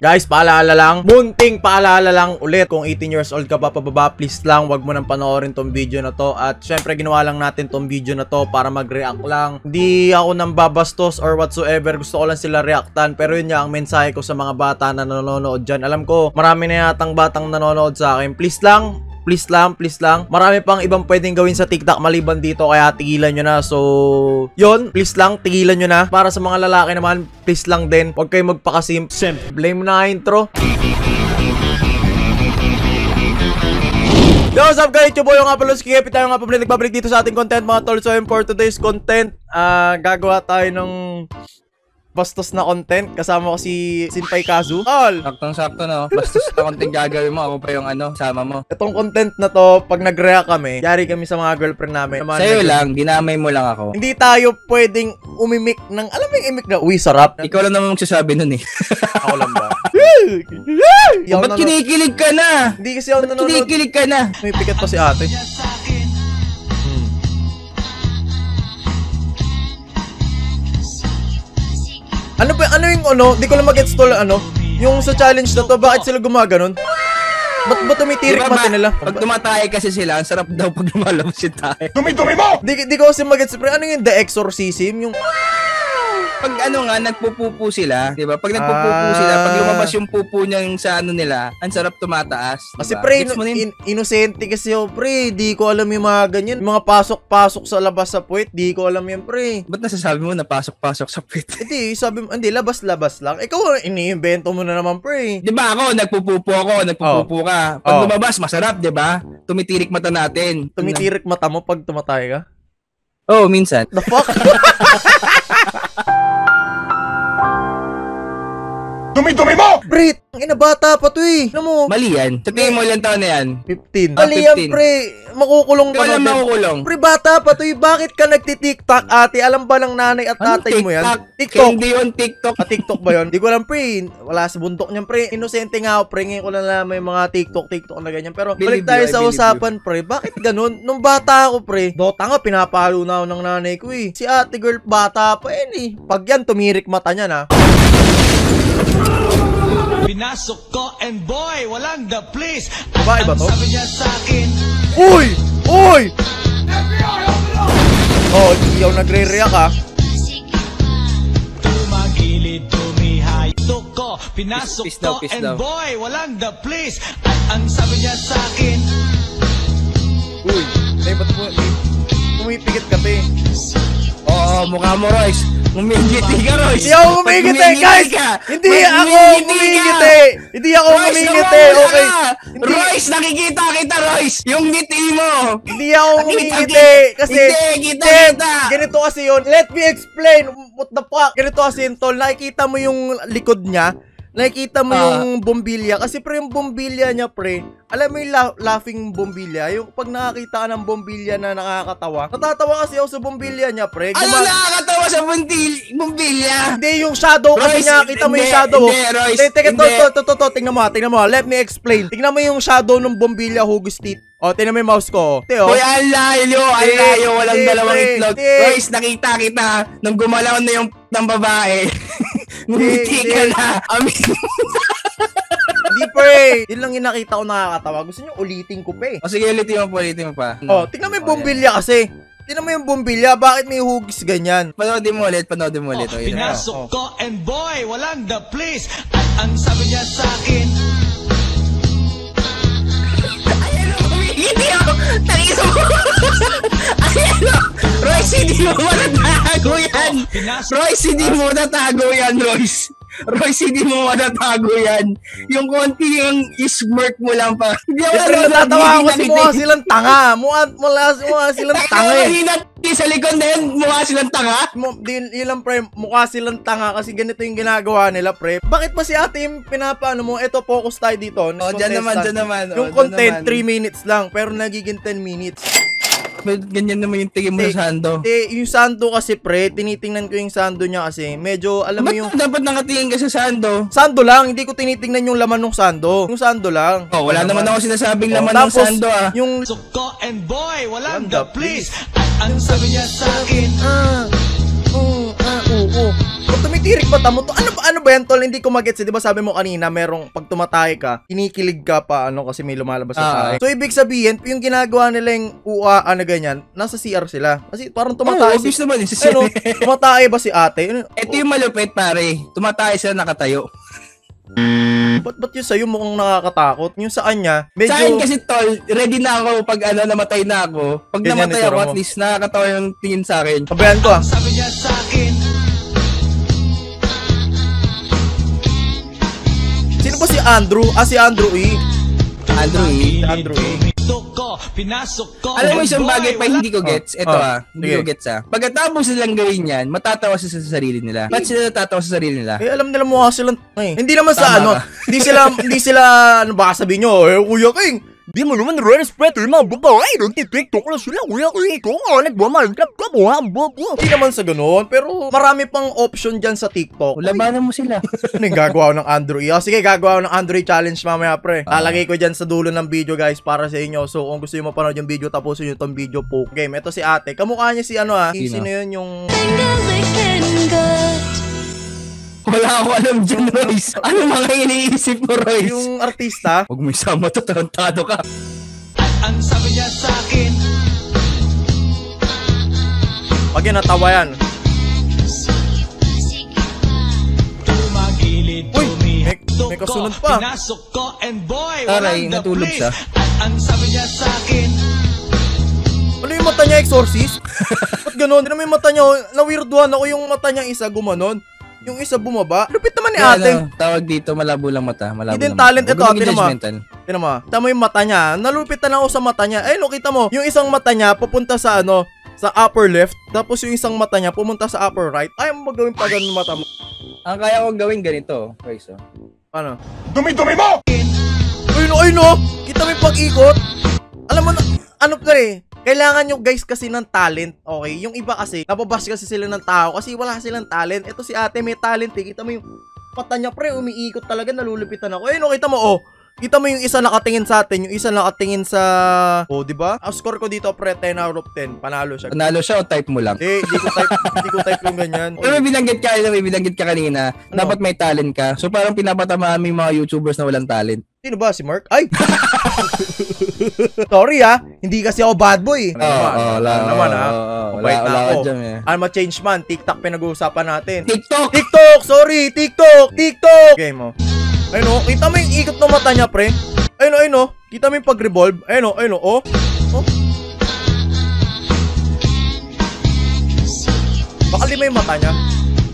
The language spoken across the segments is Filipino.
Guys, paalala lang, munting paalala lang ulit, kung 18 years old ka pa pababa, please lang, wag mo nang panoorin tong video na to. At syempre, ginawa lang natin tong video na to para mag-react lang. Hindi ako nang babastos or whatsoever, gusto ko lang sila reactan. Pero yun nga, ang mensahe ko sa mga bata na nanonood dyan. Alam ko, marami na yatang batang nanonood sa akin. Please lang, please lang, please lang. Marami pang ibang pwedeng gawin sa TikTok maliban dito, kaya tigilan nyo na. So, yun, please lang, tigilan nyo na. Para sa mga lalaki naman, please lang din, huwag kayo magpakasimp. Blame na intro. Yo, what's up guys? Yung boy, yung Apollos Kikipi tayo nga nagbabalik dito sa ating content mga tol. So, for today's content, gagawa tayo ng bastos na content. Kasama ko si Senpai Kazu. All! Saktong-sakto na, bastos na content gagawin mo. Ako pa yung sama mo. Itong content na to, pag nag-react kami, yari kami sa mga girlfriend namin. Sa'yo lang, dinamay mo lang ako. Hindi tayo pwedeng umimik ng, alam mo yung imik na, uy, sarap. Ikaw lang naman magsasabi nun eh. Ako lang ba? Ba't kinikilig ka na? Hindi kasi ako nanonood. Kinikilig ka na? May pikat pa si ate. Ano ba, ano yung ano? Di ko lang mag-gets to ano? Yung sa challenge na to, bakit sila gumaganon? Ba't tumitirik mata nila? Pag tumatay kasi sila, ang sarap daw pag lumalabas si tayo. Dumi-dumi mo! Di ko kasi mag-gets, pre. Ano yung The Exorcism? Yung pag ano nga, nagpupupo sila, di ba? Pag nagpupupo sila, pag lumabas yung pupo niyang sa ano nila, ang sarap tumataas. Diba? Kasi pre, inosente kasi ako, pre. Di ko alam yung mga ganyan. Yung mga pasok-pasok sa labas sa puwet, di ko alam yan, pre. Ba't nasasabi mo na pasok-pasok sa puwet? Hindi, sabi mo, hindi, labas-labas lang. Ikaw, iniimbento mo na naman, pre. Di ba ako, nagpupupo ka. Pag lumabas, masarap, di ba? Tumitirik mata natin. Tumitirik mata mo pag tumatay ka? Oo, minsan. The fuck? Dumi-dumi mo! Brit! Ang ina, bata pa to eh. Ano mo? Mali yan. Sa tingin mo ilang taon na yan? 15. Mali yan, pre. Makukulong ka na. Makukulong. Pre, bata pa to eh. Bakit ka nagti-tiktok, ate? Alam ba ng nanay at tatay mo yan? TikTok. Hindi yun, TikTok. TikTok ba yun? Di ko alam, pre. Wala sa bundok niyan, pre. Inosente nga ako, pre. Ngayon ko lang alam may mga TikTok na ganyan. Pero balik tayo sa usapan, pre. Bakit ganun? Nung bata ako, pre. Dota nga, pinapalo na ako ng nanay ko eh. Si ate girl, bata pa yan eh. Pag yan, tumirik mata niya na. Pinasok ko and boy, walang the please. Babae ba to? Sabi niya sa akin, uy! Uy! Oh, hindi ako nagre-react ha. Tumagilid, tumihay. Ko, pinasok ko and boy, walang the please. At ang sabi niya sa akin, uy, ba't mo pumipikit ka, te? Oo, mukha mo, Royce. Umingiti ka, Royce. Hindi ako umingiti, guys! Hindi ako umingiti! Hindi ako umingiti, okay? Royce, nakikita kita, Royce! Yung ngiti mo! Hindi ako umingiti! Kasi, kita! Ganito kasi yun. Let me explain. What the fuck? Ganito kasi yun, tol. Nakikita mo yung likod niya. Nakikita mo yung bombilya. Kasi pre, yung bombilya niya, pre, alam mo yung laughing bombilya? Yung pag nakakita ka ng bombilya na nakakatawa. Natatawa kasi ako sa bombilya niya, pre. Ano nakakatawa sa bombilya? Hindi, yung shadow kasi niya. Kita mo yung shadow. Hindi, Royce. Teka, tingnan mo. Let me explain. Tingnan mo yung shadow ng bombilya, Hugus Teeth. O, tingnan mo yung mouse ko. Uy, ang layo, walang dalawang itlog. Royce, nakita kita nung gumalaw na yung ng babae. Ngumiti ka na. Hindi, pre. Yun lang yung nakita ko nakakatawa. Gusto nyo ulitin ko pa eh. O sige, ulitin mo pa. O, tingnan mo yung bombilya kasi. Tingnan mo yung bombilya. Bakit may hugis ganyan? Panoodin mo ulit. Pinasok ko and boy, walang the please. At ang sabi niya sa akin, hindi ako! Tangis mo! Ayan o! Royce, hindi mo matatago yan! Royce, hindi mo matatago yan, Royce! Royce, hindi mo matatago yan! Yung konti yung smirk mo lang pa. Hindi ako natatawa ako kasi mukha silang tanga. Mukha silang tanga eh. Sa likod na yun, mukha silang tanga? Yun lang, pre. Mukha silang tanga kasi ganito yung ginagawa nila, pre. Bakit pa si ate yung pinapaano mo? Eto, focus tayo dito. Dyan naman. Yung content, 3 minutes lang. Pero nagiging 10 minutes. Ganyan naman yung tingin mo sa sando. Yung sando kasi, pre, tinitingnan ko yung sando niya kasi. Medyo, alam mo yung... Dapat nakatingin ka sa sando? Sando lang, hindi ko tinitingnan yung laman ng sando. Yung sando lang. Oh, wala naman ako sinasabing laman ng sando ah. Yung... Suko and boy, walang the please. At ang sabi niya sa akin, Oh, pag tumitirik mata mo to, ano ba yan tol? Hindi ko magets. Di ba sabi mo kanina, merong pag tumatay ka, kinikilig ka pa kasi may lumalabas sa tayo. So ibig sabihin, yung ginagawa nila yung na ganyan, nasa CR sila. Kasi parang tumatay. Obvious naman yung CR. Tumatay ba si ate? Ito yung malupit pare. Tumatay sila nakatayo. Ba't yung sa'yo mukhang nakakatakot? Yung sa kanya, medyo... Sa akin kasi tol, ready na ako pag namatay na ako. Pag ganyan namatay ako, at least nakakatawa yung tingin sa akin. Sabayan ko Sabi niya sa akin. Sino ba si Andrew? Si Andrew E. Andrew E. Pinasok ko. Alam mo isang bagay pa hindi ko gets. Ito hindi sige. ko gets Pagkatapos nilang gawin yan, matatawa sila sa sarili nila. Ba't sila natatawa sa sarili nila? Alam nila mukha silang... Hindi naman sa Tama hindi sila, baka sabihin nyo, Kuya King, di mo naman respect yung mga babae, nagtitiktok na sila, Kuya King, ito nga, nagmamaltrap ka mo, Hindi naman sa ganun, pero marami pang option dyan sa TikTok. Labanan mo sila. Ano yung gagawa ko ng Andrew E? Sige, gagawa ko ng Andrew E challenge mamaya, pre. Lalagay ko dyan sa dulo ng video, guys, para sa inyo. So, kung gusto nyo mapanood yung video, tapusin nyo itong video po. Game, ito si ate. Kamukha niya si Sino yun yung... Wala ako alam dyan, Royce. Ano mga iniisip mo, Royce? Yung artista. Huwag mo isama to, tarantado ka. Ang sabi niya sa akin. Pag yan, natawa yan. Tumagilid, Uy, tumihok may ko. kasunod pa. Pinasok ko and boy, Taray, walang the natulog place. siya. At ang sabi niya sa akin. Ano yung mata niya, exorcist? Ba't ganun? Hindi naman yung mata niya, na-weirduhan ako yung mata niya isa gumanon. Yung isa bumaba. Lupit naman ni ate. Tawag dito, malabo lang mata. Hidden talent ito, ate naman. Tingnan mo. Tama yung mata niya. Nalupitan ako sa mata niya. Ay, no, kita mo. Yung isang mata niya pupunta sa sa upper left. Tapos yung isang mata niya pumunta sa upper right. Ay, mo magawin pa ganun yung mata mo. Ang kaya kong gawin ganito, Royce. Ano? Dumi-dumi mo! Ay no. Kita mo yung pag-ikot. Alam mo na, pre? Kailangan nyo guys kasi ng talent, okay? Yung iba kasi, nababash kasi sila ng tao kasi wala silang talent. Ito si ate may talent eh. Kita mo yung mata niya pre, umiikot talaga, nalulupitan ako. Ayun, kita mo Kita mo yung isa nakatingin sa atin, yung isa nakatingin sa... di ba? Ang score ko dito pre, 10 out of 10. Panalo siya. Panalo siya o type mo lang? Hindi ko type yung ganyan. Pero may binanggit ka kanina, dapat may talent ka. So parang pinapatamaan mo yung mga YouTubers na walang talent. Sino ba? Si Mark? Ay! Sorry hindi kasi ako bad boy. Wala ako. Dyan, eh. I'm a change man. TikTok pinag-uusapan natin. TikTok! Sorry! TikTok! Okay mo. Ayun kita mo yung ikot ng mata niya, pre. Ayun kita mo yung pag-revolve. Ayun Baka lima yung mata niya.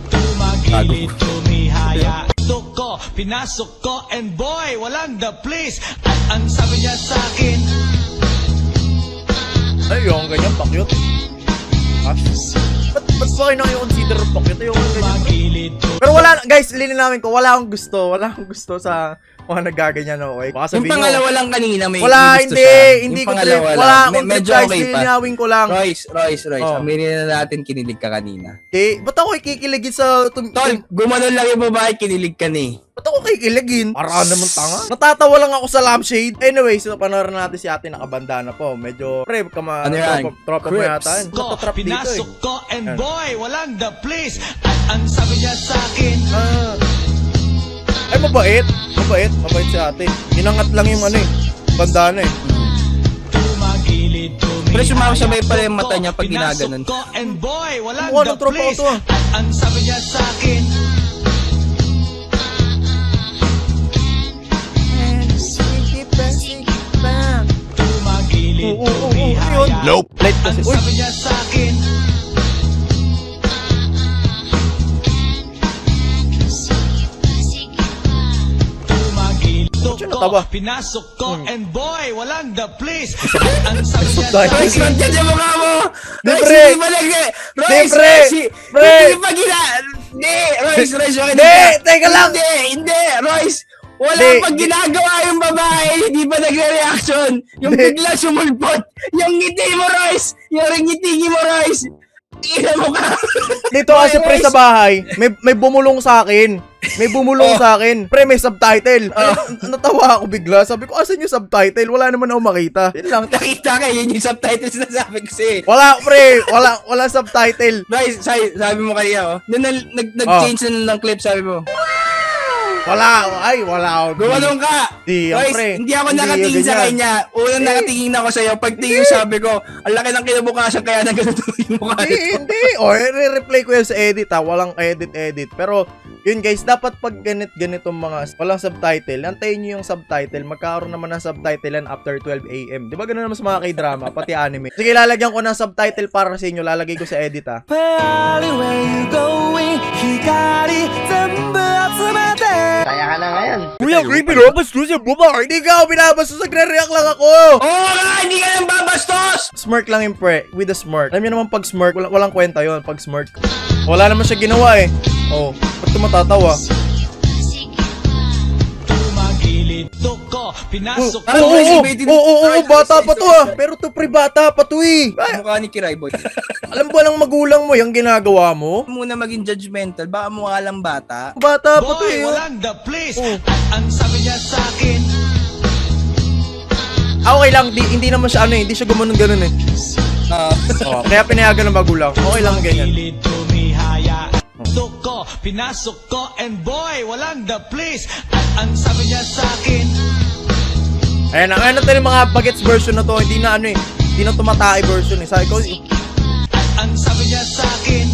Tumagilid, tumihaya. Ko, pinasok ko and boy, walang the place. At ang sabi niya sa akin. Ay, yung ganyan, pakyut. Ba't ba kayo nakakonsider pakyut? Yung ganyan. Pero wala, guys, lilinawin ko, wala akong gusto sa mga nagaganyan, okay? Baka yung pangalawa lang kanina may wala, gusto siya. Hindi yung ko wala akong medyo okay pa. Lilinawin ko lang. Royce, aminin na natin kinilig ka kanina. Ba't ako kikiligin sa... Tol, gumanon lang yung babae, kinilig ka ni. Ba't ako kikiligin? Para naman tanga. Natatawa lang ako sa lampshade. Anyway, so panoorin natin si ate nakabanda na po. Medyo, pre, tropa mo yata. Pinasok ko and boy, walang the place. At ang sabi niya sa akin. Ay, mabait si ate. Inangat lang yung bandana eh. Tumagilid, pero sumasabay pala yung mata niya pag ginaganon. Pinasok ko and boy, walang the the place. At ang sabi niya sa akin. Tumagilid, tumihaya. Nope. Late kasi. Ang sabi niya sa akin. Natawa. Pinasok ko and boy, walang the place. Ang sabi niya sa Royce, akin. nandiyan yung mukha mo! Pre! Teka lang! Hindi! Royce! Wala pag ginagawa yung babae, hindi pa nagre-reaction. Yung bigla sumulpot. Yung ngiti mo, Royce! Yung ngiti mo, Royce! Ina mo ka. Dito kasi pre sa bahay, may bumulong sa akin. May bumulong sa akin. Pre, may subtitle. Natawa ako bigla. Sabi ko, asan yung subtitle? Wala naman ako makita. Yun lang. Nakita ka, yun yung subtitles na sabi ko sa'yo. Wala, pre. Wala subtitle. Guys, sabi mo kanina, oh. Nung nag-change na ng clip, sabi mo. Wala ako. Gumanong ka. Di, Guys, pre. hindi ako Hindi, nakatingin sa ganyan. kanya. Unang nakatingin ako sa'yo. Pagtingin sabi ko, ang laki ng kinabukasan kaya na ganito yung mukha nito. Hindi. O, re-replay ko yan sa edit ha. Walang edit. Pero, yun guys, dapat pag ganitong mga walang subtitle, antayin nyo yung subtitle. Magkakaroon naman ng subtitle yan after 12 AM. Di ba ganun naman sa mga k-drama, pati anime. Sige, lalagyan ko ng subtitle para sa inyo. Lalagay ko sa edit ha. Kaya ka na ngayon. Kuya, creepy no? Bastos yung baba. Hindi ka ako binabastos. Nagre-react lang ako. Oo nga, hindi ka nang babastos! Smirk lang yung pre. With a smirk. Alam niyo naman pag smirk, walang kwenta yon pag smirk. Wala naman siya ginawa eh. Oh, ba't ka matatawa? Tumagilid ko, pinasok ko. Oo, bata pa to ah. Pero to pre, bata pa to eh. Mukha ni Kiray Boy. Alam ba ng magulang mo yung ginagawa mo? Muna maging judgmental, baka mukha lang bata. Bata pa to Boy, eh. walang the place. Ang sabi niya sa akin. Okay lang, hindi naman siya hindi siya gumanon-ganon eh. Oh, kaya pinayagan ng magulang. Okay lang ganyan. Gilid tumihaya. Ko, pinasok ko, and boy, walang the place. At ang sabi niya sa akin. Ayan, ang natin yung mga bagets version na to, hindi na hindi na tumatay version eh. Sabi ko, Ang sabi niya sa akin.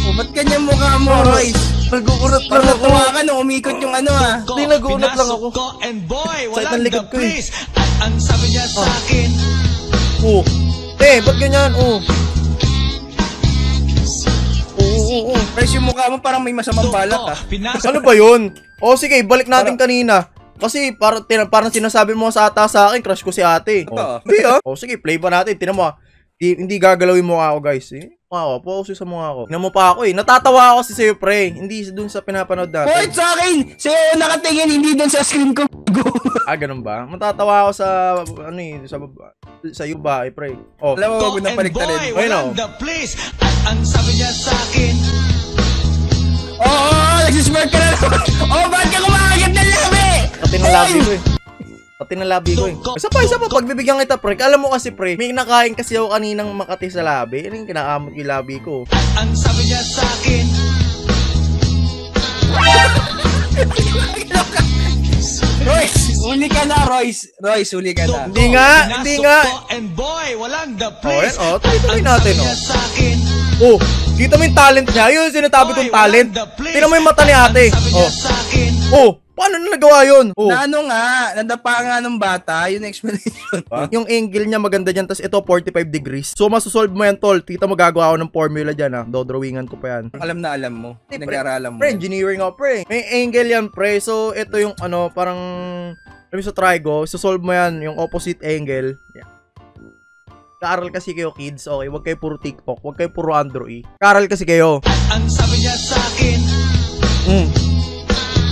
Oh, ba't ganyan mukha mo, Royce? nag-uunat lang Parang ako. natuwa ka nung umikot yung ano ah. Hindi, nag-uunat lang ako. Pinasok ko, and boy, Sakit walang ng the likod ko eh. place. At ang sabi niya sa akin. Oh. Ba't ganyan? Oh. Oo. Royce, yung mukha mo parang may masamang balak ah. Pinasok Ano ba yun? O sige, balik natin kanina. Kasi parang sinasabi mo sa akin, crush ko si ate. Totoo. Hindi ah. O sige, play ba natin? Tinan mo ah. Hindi gagalawin mo ako guys eh. Mukha ko, pause sa mukha ko. Tingnan mo pa ako eh. Natatawa ako kasi sa'yo pre. Hindi dun sa pinapanood natin. Point sa akin! Sa'yo nakatingin, hindi dun sa screen ko. Ganun ba? Matatawa ako sa sa iyo ba eh pre. Oh. Alam mo, ko, huwag na and paligtarin. boy, Ayun, walang oh. the place. At ang sabi niya sa akin. Oo, nagsismirk ka na naman. Oh, ba't ka kumakagat ng labi? Pati ng labi ko eh. Pati ng labi ko eh. Isa pa, pagbibigyan kita pre. Alam mo kasi pre, may nakain kasi ako kaninang Makati sa labi. Ano yung kinakamot yung labi ko? Ang sabi niya sa akin. Royce, huli ka na, Royce. Royce, huli ka na. Hindi nga. And boy, walang the Oh, place. yan, oh. Tuloy natin, Ang sabi oh. niya sa akin. Oh, kita mo yung talent niya. Yun yung sinasabi kong talent. Tingnan mo yung mata ni ate. Ang sabi niya Oh. sa akin. Oh, paano na nagawa yun? Oh. Na ano nga, nadapa nga ng bata, yun ang explanation. Yung angle niya maganda dyan, tapos ito 45 degrees. So, masosolve mo yan, tol. Kita mo gagawa ako ng formula dyan, ha. Dodrawingan ko pa yan. Alam na alam mo. Pre, Nag-aaralan mo. Pre, engineering ako, pre. May angle yan, pre. So, ito yung, parang, alam mo sa trigo, sosolve mo yan, yung opposite angle. Yan. Kaaral kasi kayo, kids. Okay, wag kayo puro TikTok. Wag kayo puro Android. Kaaral kasi kayo. Ang sabi niya sa akin.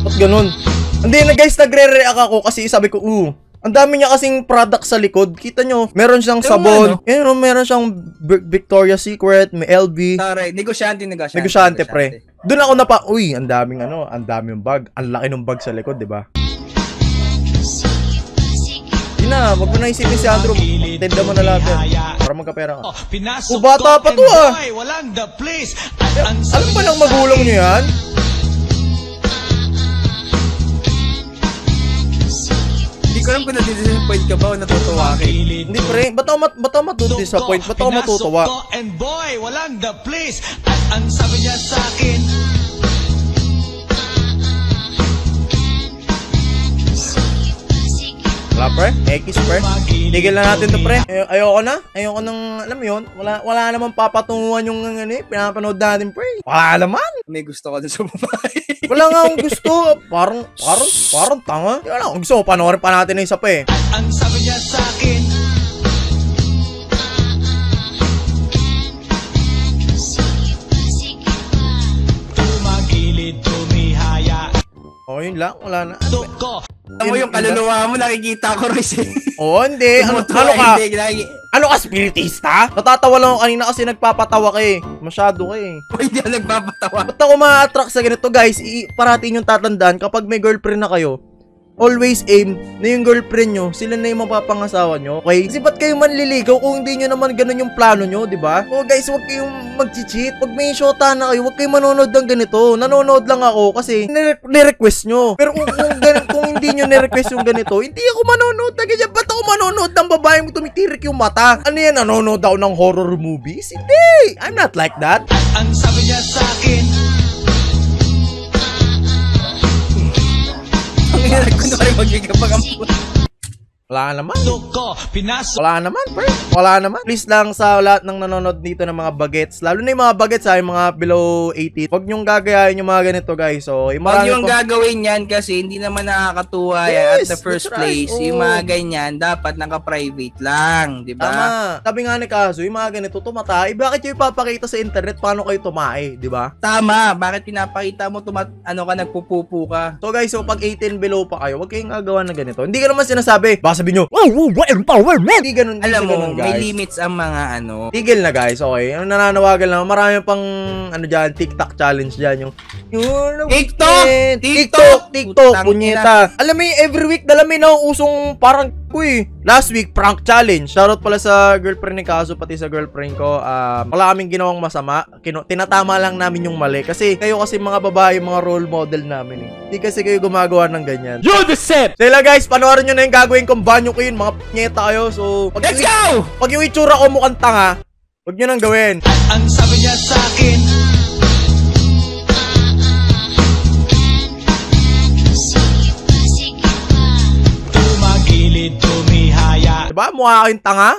Ba't ganun? Hindi na guys, nagre-react ako kasi sabi ko, ang dami niya kasing product sa likod. Kita nyo, meron siyang sabon. Meron siyang Victoria's Secret, may LV. Sorry, negosyante. Negosyante, pre. Doon ako ang daming bag. Ang laki ng bag sa likod, di ba? Hindi na, wag mo na isipin si Andrew. Tenda mo na lahat yan. Para magkapera ka. Pinasok bata ko, pa to, and ah. boy, walang the place. Alam ba ng magulang nyo yan? Hindi ko alam kung nadidisappoint ka ba o natutuwa ka. Hindi pre, ba't ako matudisappoint? Ba't ako matutuwa? Pinasok ko, and boy, walang the place. At ang sabi niya sa akin. Wala pre, X pre. Tigil na natin to pre. Ayoko nang, alam mo yun, wala namang papatunguhan yung pinapanood natin pre. Wala naman. May gusto ka dun sa babae. Wala nga akong gusto. Parang tanga. Wala akong gusto. Panoorin pa natin na isa pa eh. Ang sabi niya sa akin. Tumagilid, tumihaya. Oh, yun lang. Wala na. Tuko. Alam mo yung kaluluwa mo, nakikita ko, Royce. Oh, hindi. Ano ka? Hindi, Ano ka, spiritista? Natatawa lang ako kanina kasi nagpapatawa ka eh. Masyado ka eh. Hindi ako nagpapatawa. Ba't ako ma-attract sa ganito guys? Parating yung tatandaan kapag may girlfriend na kayo, always aim na yung girlfriend nyo, sila na yung mapapangasawa nyo, okay? Kasi ba't kayo manliligaw kung hindi nyo naman ganun yung plano nyo, di ba? So guys, huwag kayong mag-cheat. Pag may shota na kayo, huwag kayong manonood ng ganito. Nanonood lang ako kasi nirequest nyo. Pero kung hindi nyo nirequest yung ganito, hindi ako manonood na ganyan. Ba't ako manonood ng babaeng tumitirik yung mata? Ano yan, nanonood ako ng horror movies? Hindi! I'm not like that. Ang sabi niya sa akin, Kunwari magigapag-ampo. Wala naman. ko, pinasok Wala naman, bro. Wala naman. Please lang sa lahat ng nanonood dito ng mga bagets, lalo na yung mga bagets yung mga below 18, huwag nyong gagayahin yung mga ganito, guys. So, yung Huwag marami yung gagawin yan kasi hindi naman nakakatuwa yan at Yes, the first that's right. place. Yung mga ganyan, dapat naka-private lang, di ba? Tama. Sabi nga ni Kaso, yung mga ganito, tumatay. Bakit yung ipapakita sa internet paano kayo tumae, di ba? Tama. Bakit pinapakita mo nagpupupo ka? So guys, so pag 18 below pa kayo, huwag kayong gagawa ng ganito. Hindi ka naman sinasabi, baka sabihin nyo, wow, what empowerment! Hindi ganun, Alam mo, ganun, may guys. limits ang mga Tigil na guys, okay. Ang nananawagan lang, marami pang dyan, TikTok challenge dyan. TikTok, Putang punyeta. Alam mo yung every week, dala may nauusong parang, last week, prank challenge. Shoutout pala sa girlfriend ni Kaso, pati sa girlfriend ko. Wala kaming ginawang masama. Tinatama lang namin yung mali. Kasi kayo kasi mga babae, mga role model namin eh. Hindi kasi kayo gumagawa ng ganyan. You deserve! Sila guys, panoorin nyo na yung gagawin kong banyo ko yun. Mga punyeta kayo. So, Let's go! pag yung itsura ko mukhang tanga, huwag nyo nang gawin. Ang sabi niya sa akin, tumagilid, tumihaya. Diba? Mukha kayong tanga.